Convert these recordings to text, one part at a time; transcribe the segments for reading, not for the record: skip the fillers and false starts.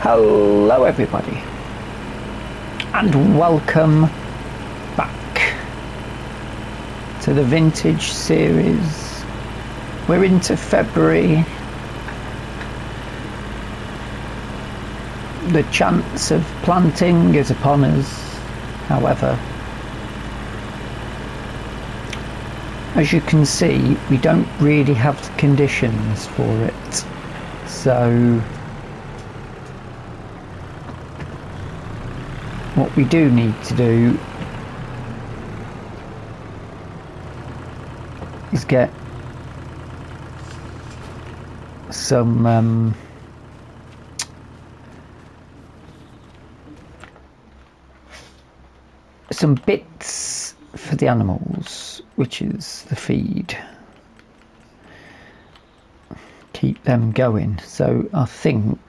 Hello everybody, and welcome back to the vintage series. We're into February. The chance of planting is upon us. However, as you can see, we don't really have the conditions for it, so what we do need to do is get some bits for the animals, which is the feed. Keep them going. So I think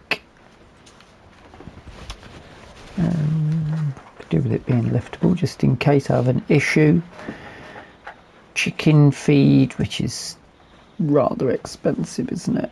could do with it being liftable just in case I have an issue. Chicken feed, which is rather expensive, isn't it?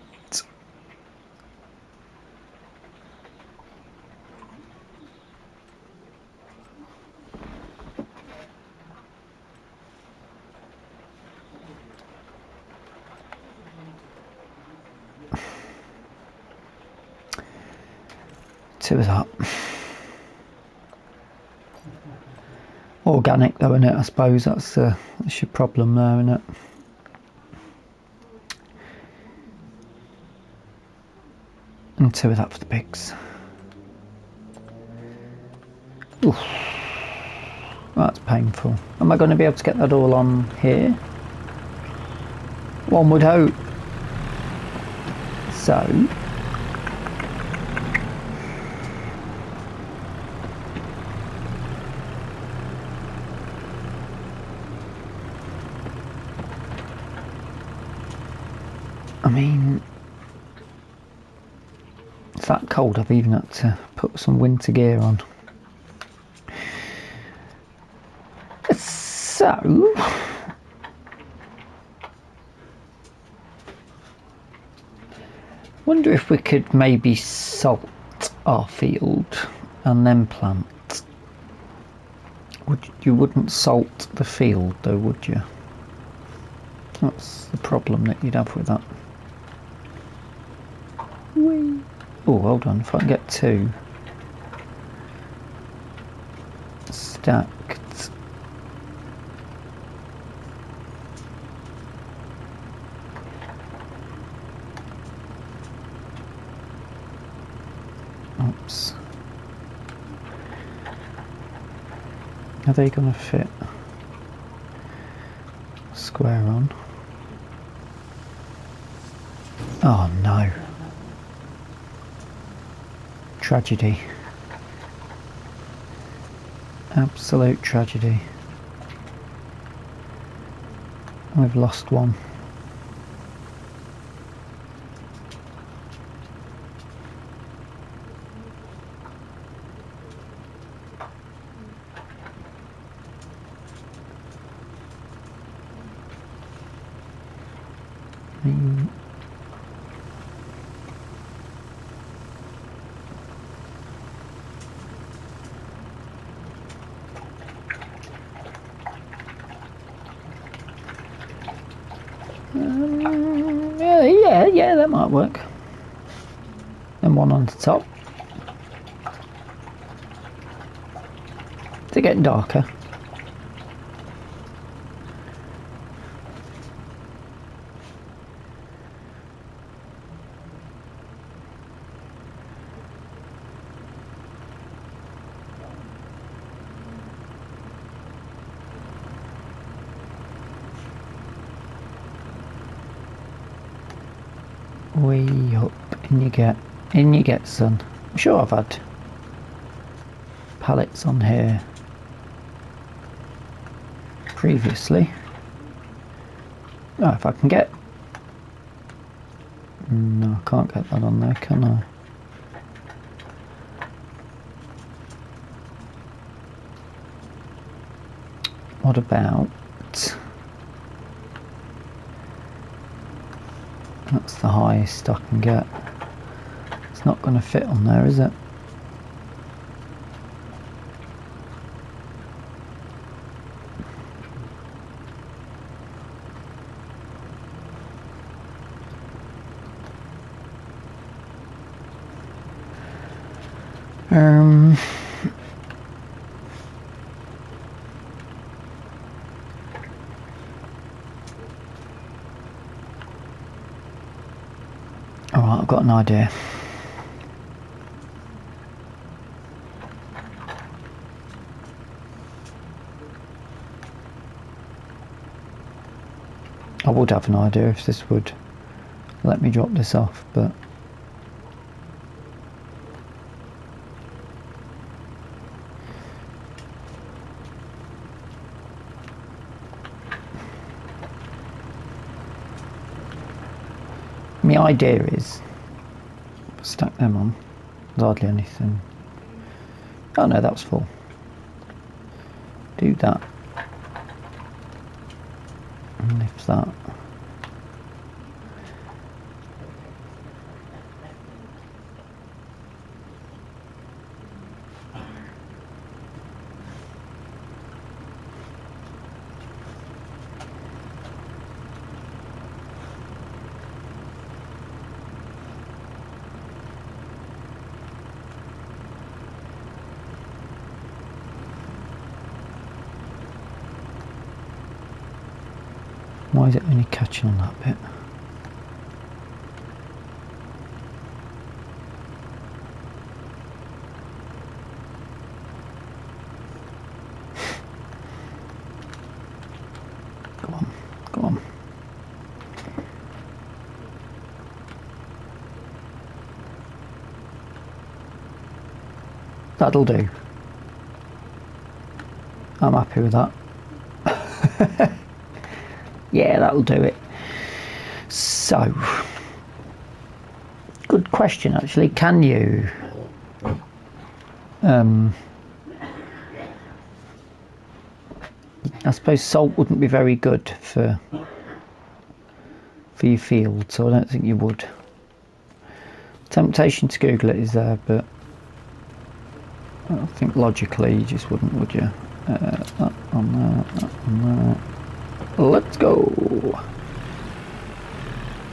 Two of that. Organic though, isn't it? I suppose that's your problem there, isn't it? And two of that for the pigs. Oof. That's painful. Am I going to be able to get that all on here? One would hope. So I mean, it's that cold I've even had to put some winter gear on. So wonder if we could maybe salt our field and then plant. You wouldn't salt the field though, would you? That's the problem that you'd have with that. Whee. Oh, hold on, if I can get two stacked. Oops. Are they going to fit square on? Oh no. Tragedy. Absolute tragedy. We've lost one. Yeah, that might work. And one on the top. Is it getting darker? Way up, in you get, son. I'm sure I've had pallets on here previously. Oh, if I can get... No, I can't get that on there, can I? What about... That's the highest I can get. It's not going to fit on there, is it? Alright, I've got an idea. I would have an idea if this would let me drop this off, but my idea is stack them on. There's hardly anything. Oh no, that was full. Do that. And lift that. Why is it only catching on that bit? Come on, come on. That'll do. I'm happy with that. Yeah, that'll do it. So, good question actually. Can you I suppose salt wouldn't be very good for your field, so I don't think you would. Temptation to Google it is there, but I think logically you just wouldn't, would you? That on there, that on there. Let's go.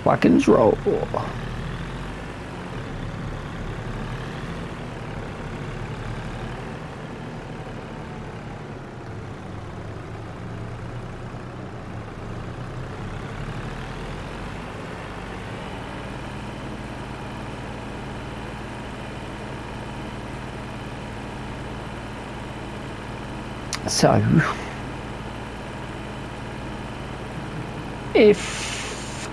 Watkins roll. So if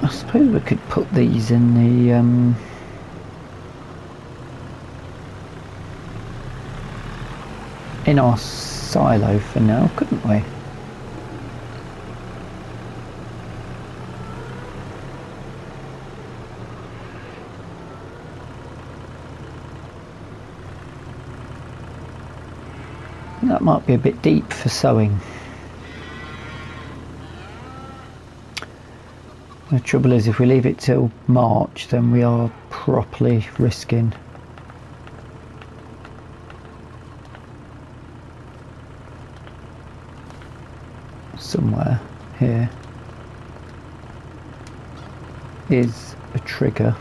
I suppose we could put these in the in our silo for now, couldn't we? That might be a bit deep for sowing. The trouble is, if we leave it till March, then we are properly risking somewhere here is a trigger.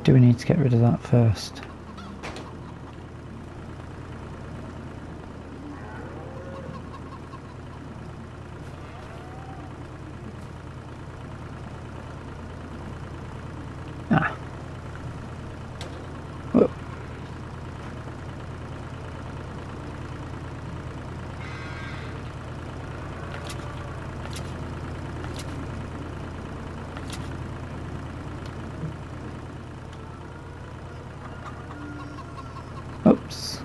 do we need to get rid of that first? Ah. Whoa. Oops.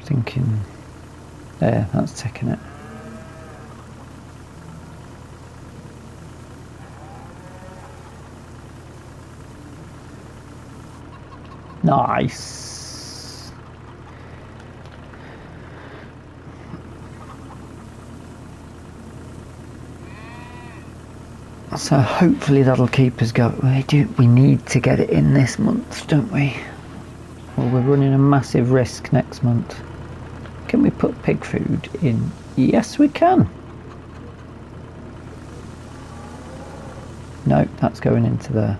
Thinking there, that's taking it. Nice. So hopefully that'll keep us going. We need to get it in this month, don't we? Well, we're running a massive risk next month. Can we put pig food in? Yes, we can. No, that's going into there.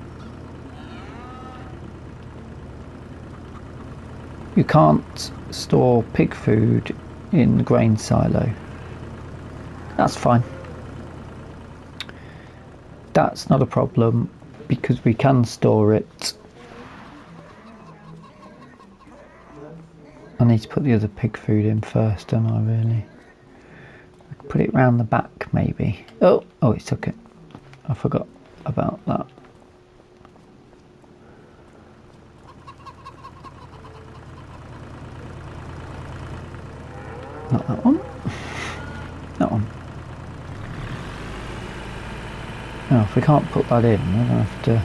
You can't store pig food in the grain silo. That's fine. That's not a problem because we can store it. I need to put the other pig food in first, don't I, really? I could put it round the back, maybe. Oh, it took it. I forgot about that. Not that one. That one. Now, if we can't put that in, we'll have to...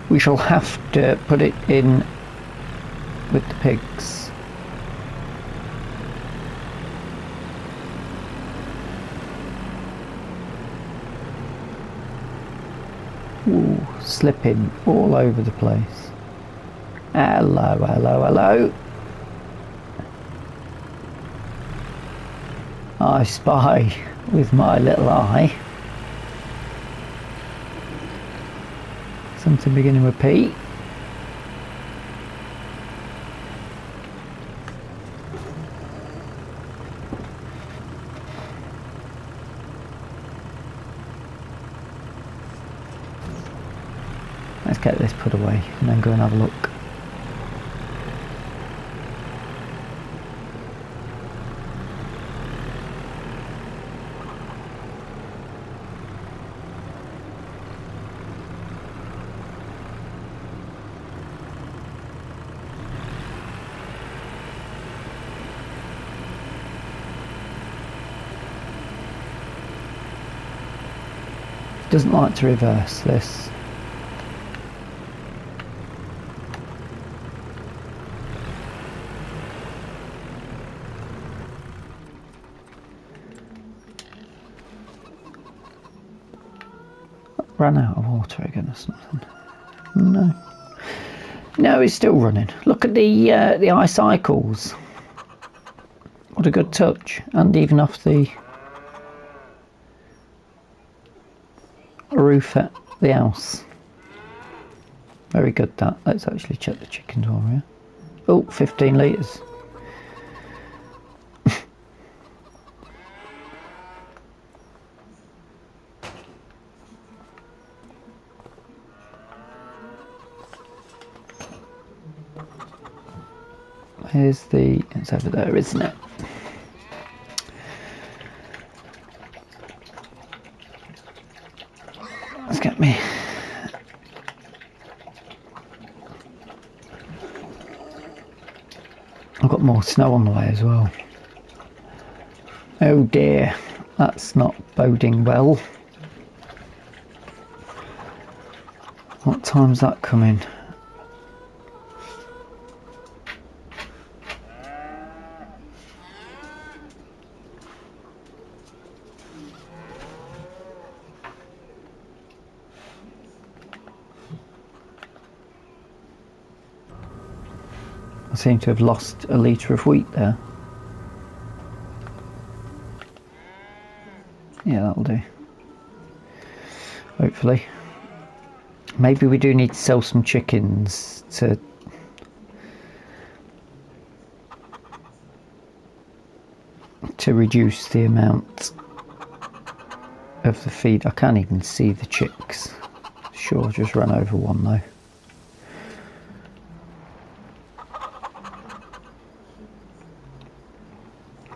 We shall have to put it in with the pigs. Ooh, slipping all over the place. Hello, hello, hello. I spy with my little eye something beginning with P. Let's get this put away and then go and have a look. Doesn't like to reverse this. Ran out of water again or something. No, it's still running. Look at the eye cycles. What a good touch. And even off the roof at the house. Very good that. Let's actually check the chickens while we're here. Oh, 15 litres. Here's the... It's over there, isn't it? Let's get me... I've got more snow on the way as well. Oh dear, that's not boding well. What time's that coming? I seem to have lost a litre of wheat there. Yeah, that'll do. Hopefully. maybe we do need to sell some chickens to reduce the amount of the feed. I can't even see the chicks. Sure, just run over one though.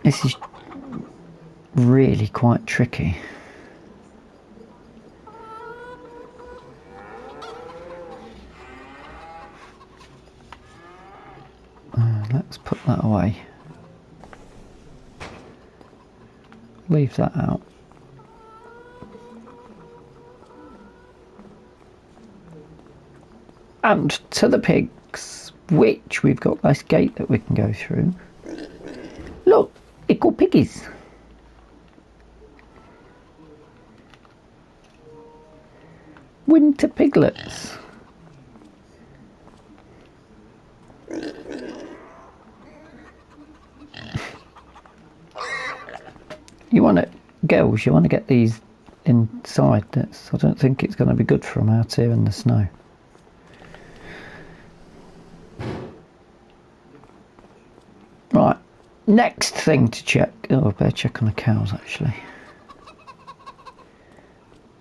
This is really quite tricky. Let's put that away. Leave that out. And to the pigs, which we've got this gate that we can go through. Look, ickle piggies. Winter piglets. You want it, girls, you want to get these inside. I don't think it's going to be good for them out here in the snow. Right, next thing to check. Oh, I better check on the cows actually.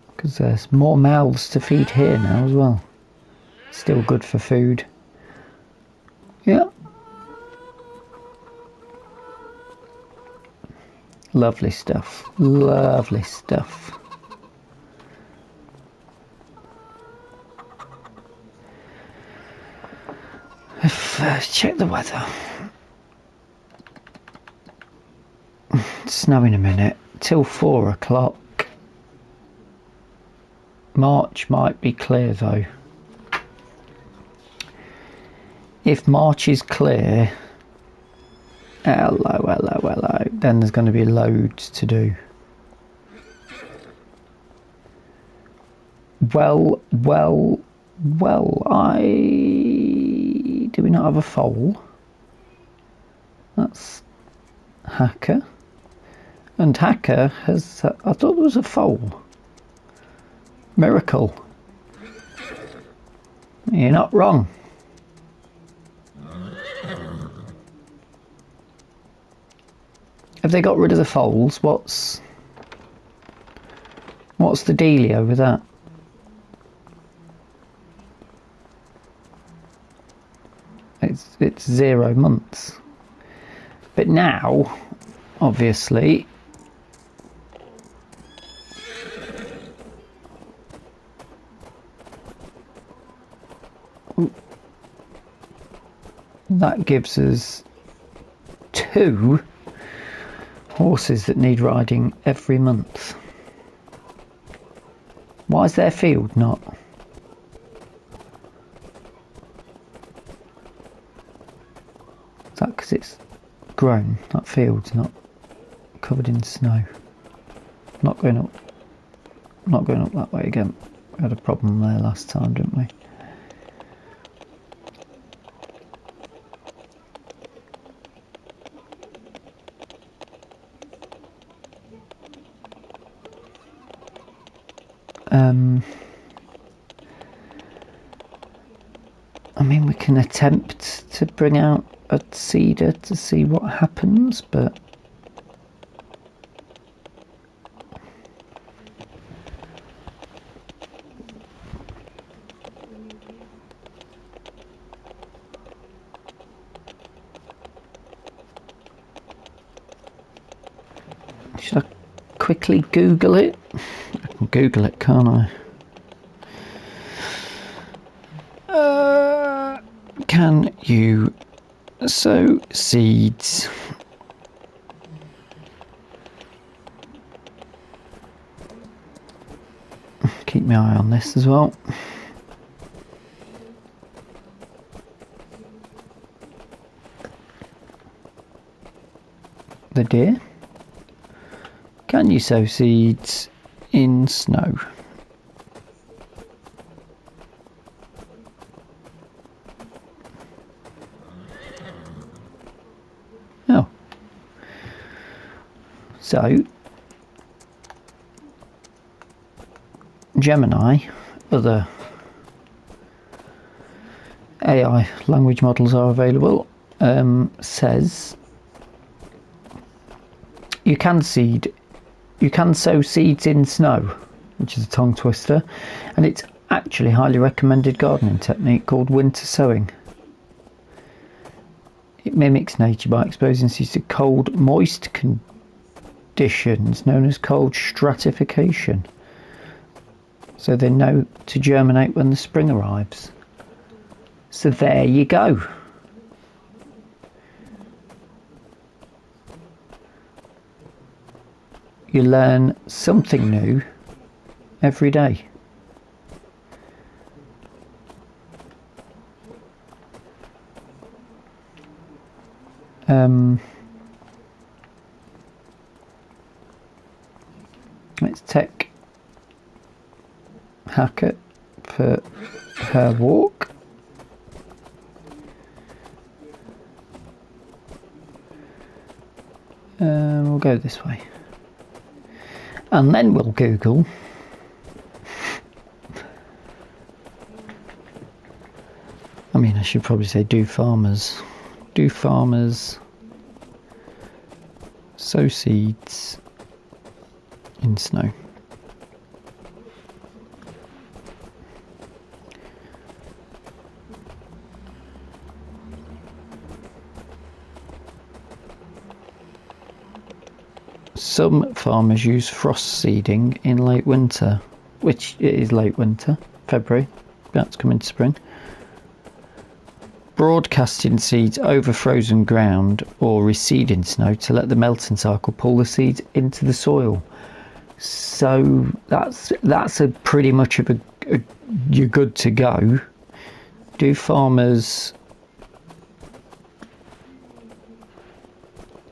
Because there's more mouths to feed here now as well. Still good for food. Yeah. Lovely stuff. Lovely stuff. Let's check the weather. Snow in a minute. Till 4 o'clock. March might be clear though. If March is clear, hello, then there's going to be loads to do. Well, do we not have a foal? That's Hacker. And Hacker has, I thought there was a foal. Miracle. You're not wrong. Have they got rid of the foals? What's the dealio with that? It's 0 months. But now, obviously, that gives us 2 horses that need riding every month. Why is their field not? Is that because it's grown? That field's not covered in snow. Not going up that way again. We had a problem there last time, didn't we? I mean, we can attempt to bring out a cedar to see what happens, but should I quickly Google it? I can Google it, can't I? Can you sow seeds? Keep my eye on this as well. The deer. Can you sow seeds in snow? Oh. So, Gemini, other AI language models are available, says you can sow seeds in snow, which is a tongue twister, and it's actually a highly recommended gardening technique called winter sowing. It mimics nature by exposing seeds to cold, moist conditions known as cold stratification, so they know to germinate when the spring arrives. So there you go. You learn something new every day. Let's take Hackett for her walk. We'll go this way. And then we'll Google I mean, I should probably say do farmers sow seeds in snow? Some farmers use frost seeding in late winter, which it is late winter, February, about to come into spring. Broadcasting seeds over frozen ground or reseeding snow to let the melting cycle pull the seeds into the soil. So that's a pretty much of a you're good to go. Do farmers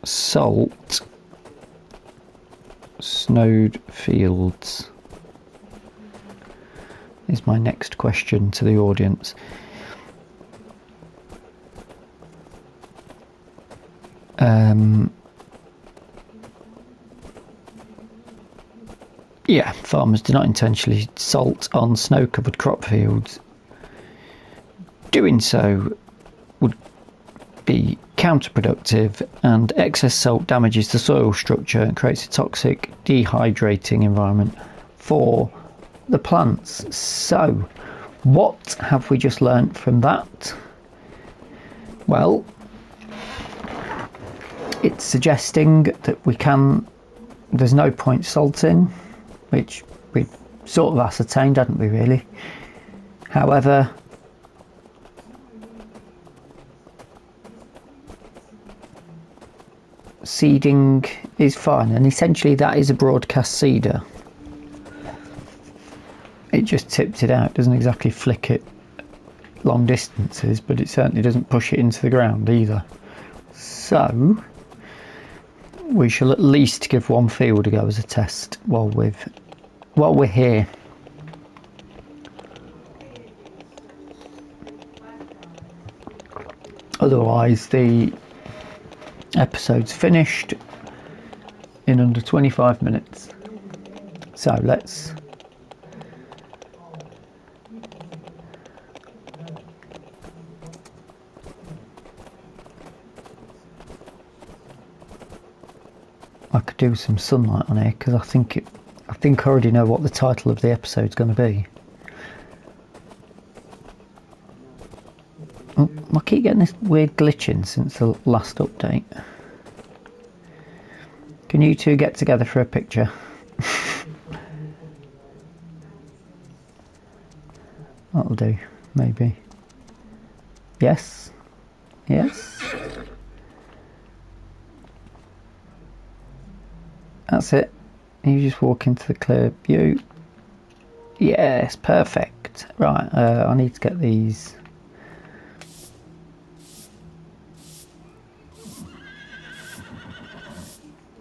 salt snowed fields? Is my next question to the audience. Yeah, farmers do not intentionally salt on snow-covered crop fields. Doing so would be counterproductive, and excess salt damages the soil structure and creates a toxic, dehydrating environment for the plants. So, what have we just learnt from that? Well, it's suggesting that there's no point salting, which we sort of ascertained, hadn't we, really? However, seeding is fine, and essentially that is a broadcast seeder. It just tips it out, doesn't exactly flick it long distances, but it certainly doesn't push it into the ground either. So we shall at least give one field a go as a test while we're here. Otherwise, the episode's finished in under 25 minutes. So let's I could do some sunlight on here because I think I already know what the title of the episode's going to be. Oh, I keep getting this weird glitching since the last update. Can you two get together for a picture? That'll do, maybe. Yes? Yes? That's it. You just walk into the clear view. Yes, perfect. Right, I need to get these.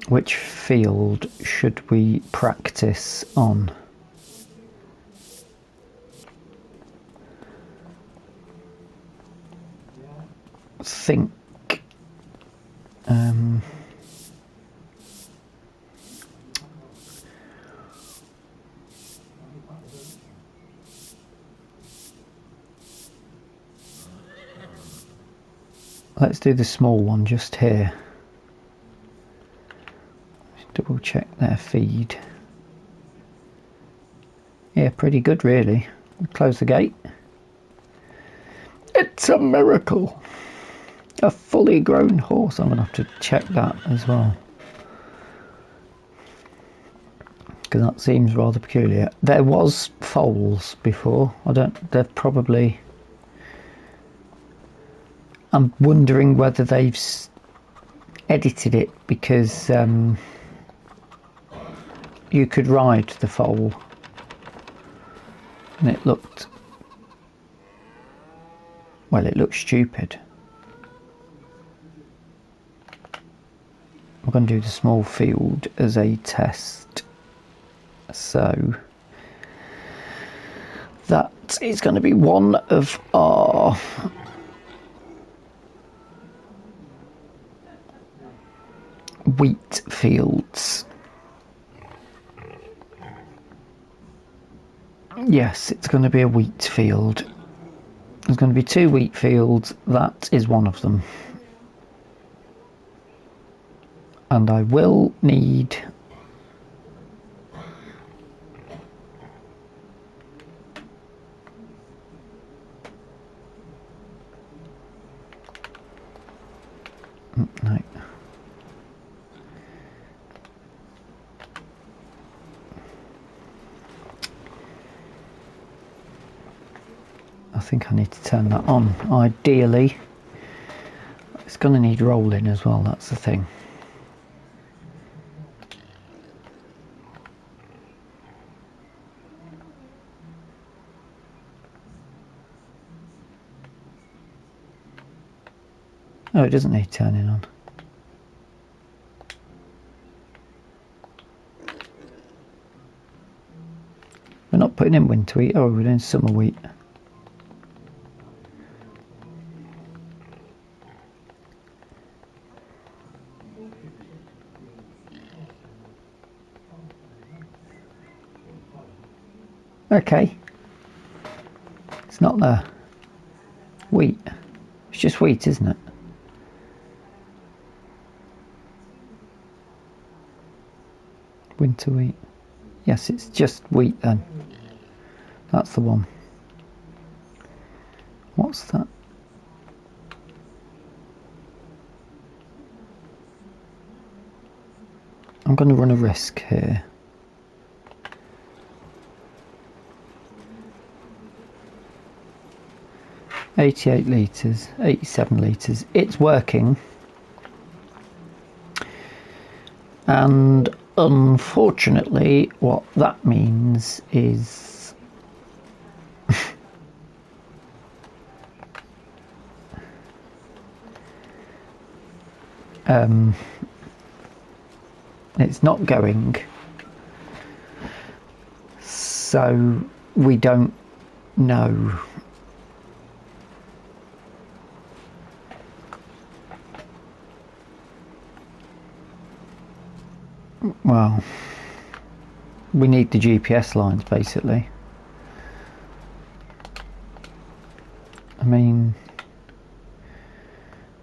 Which field should we practice on? Think. let's do the small one just here. Double check their feed. Yeah, pretty good really. Close the gate. It's a miracle. A fully grown horse. I'm gonna have to check that as well, because that seems rather peculiar. There was foals before. They've probably, I'm wondering whether they've edited it, because you could ride the foal and it looked, well, it looked stupid. I'm going to do the small field as a test, so that is going to be one of our wheat fields. Yes, it's going to be a wheat field. There's going to be 2 wheat fields. That is one of them. And I will need no. I think I need to turn that on. Ideally, it's going to need rolling as well, that's the thing. Oh, it doesn't need turning on. We're not putting in winter wheat, oh, we're doing summer wheat. Okay. It's not the wheat. It's just wheat, isn't it? Winter wheat. Yes, it's just wheat then. That's the one. What's that? I'm going to run a risk here. $88 litres, 87 litres. It's working. And unfortunately, what that means is it's not going, so we don't know. Well, we need the GPS lines basically. I mean,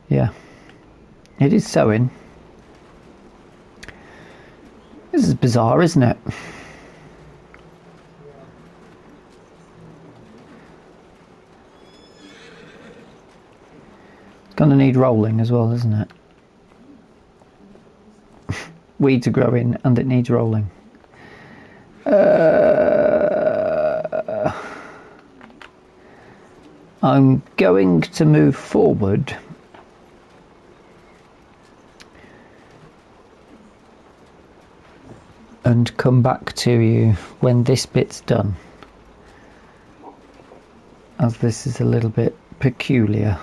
yeah, it is sowing. This is bizarre, isn't it? It's going to need rolling as well, isn't it? Weeds are growing and it needs rolling. I'm going to move forward and come back to you when this bit's done, as this is a little bit peculiar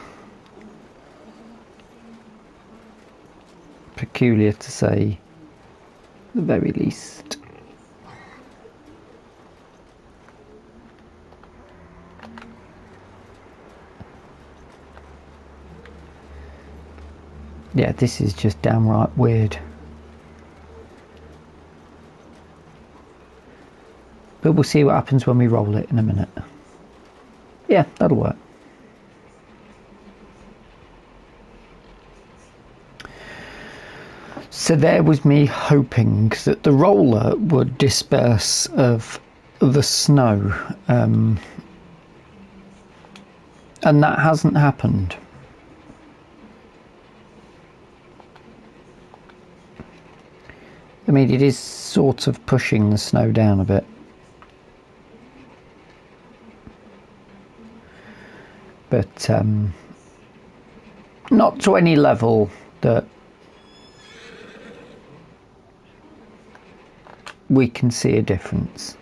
to say the very least. Yeah, this is just downright weird. But we'll see what happens when we roll it in a minute. Yeah, that'll work. So there was me hoping that the roller would disperse of the snow, and that hasn't happened. I mean, it is sort of pushing the snow down a bit. But not to any level that we can see a difference.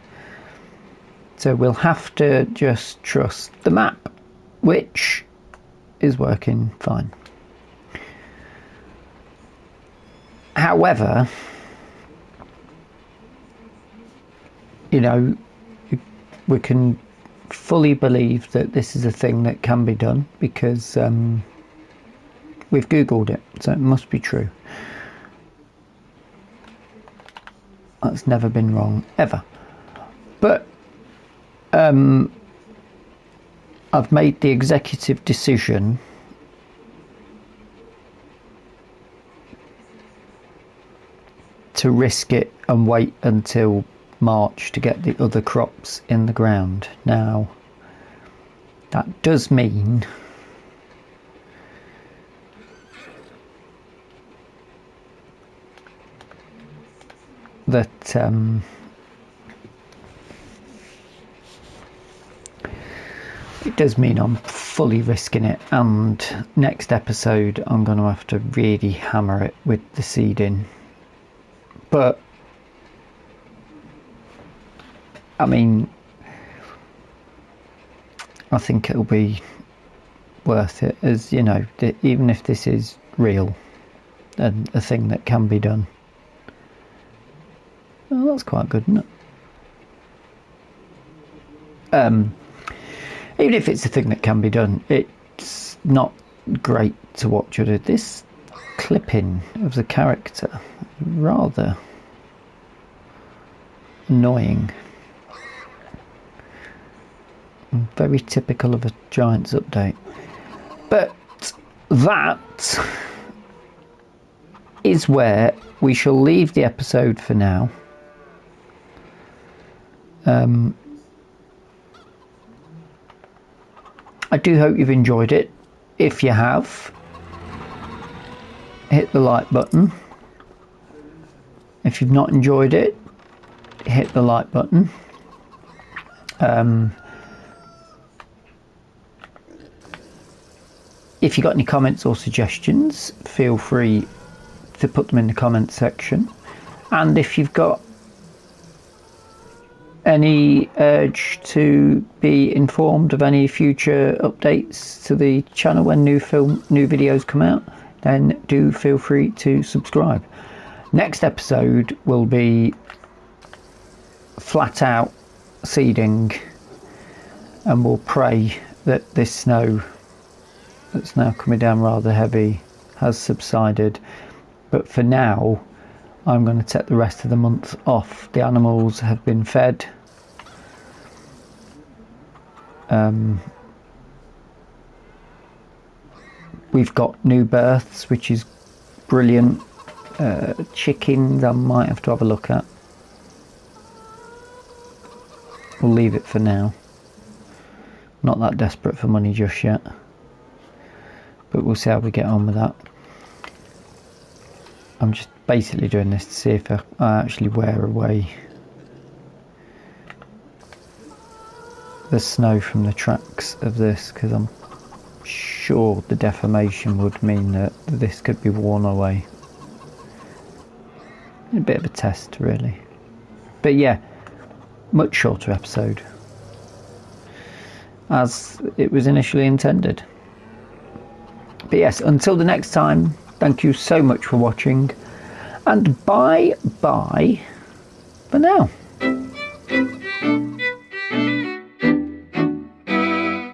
So we'll have to just trust the map, which is working fine. However, you know, we can fully believe that this is a thing that can be done because we've Googled it, so it must be true. That's never been wrong, ever. But I've made the executive decision to risk it and wait until March to get the other crops in the ground. Now, that does mean that it does mean I'm fully risking it, and next episode I'm going to have to really hammer it with the seeding. But I mean, I think it'll be worth it, as you know, even if this is real and a thing that can be done. Well, that's quite good, isn't it? Even if it's a thing that can be done, it's not great to watch it. This clipping of the character, rather annoying. Very typical of a Giants update. But that is where we shall leave the episode for now. I do hope you've enjoyed it. If you have, hit the like button. If you've not enjoyed it, hit the like button. If you've got any comments or suggestions, feel free to put them in the comments section. And if you've got any urge to be informed of any future updates to the channel when new videos come out, then do feel free to subscribe. Next episode will be flat out seeding, and we'll pray that this snow that's now coming down rather heavy has subsided. But for now, I'm going to take the rest of the month off. The animals have been fed. We've got new births, which is brilliant. Chickens I might have to have a look at. We'll leave it for now. Not that desperate for money just yet, but we'll see how we get on with that. I'm just basically doing this to see if I actually wear away the snow from the tracks of this, because I'm sure the deformation would mean that this could be worn away. A bit of a test, really. But yeah, much shorter episode, as it was initially intended. But yes, until the next time, thank you so much for watching, and bye bye for now.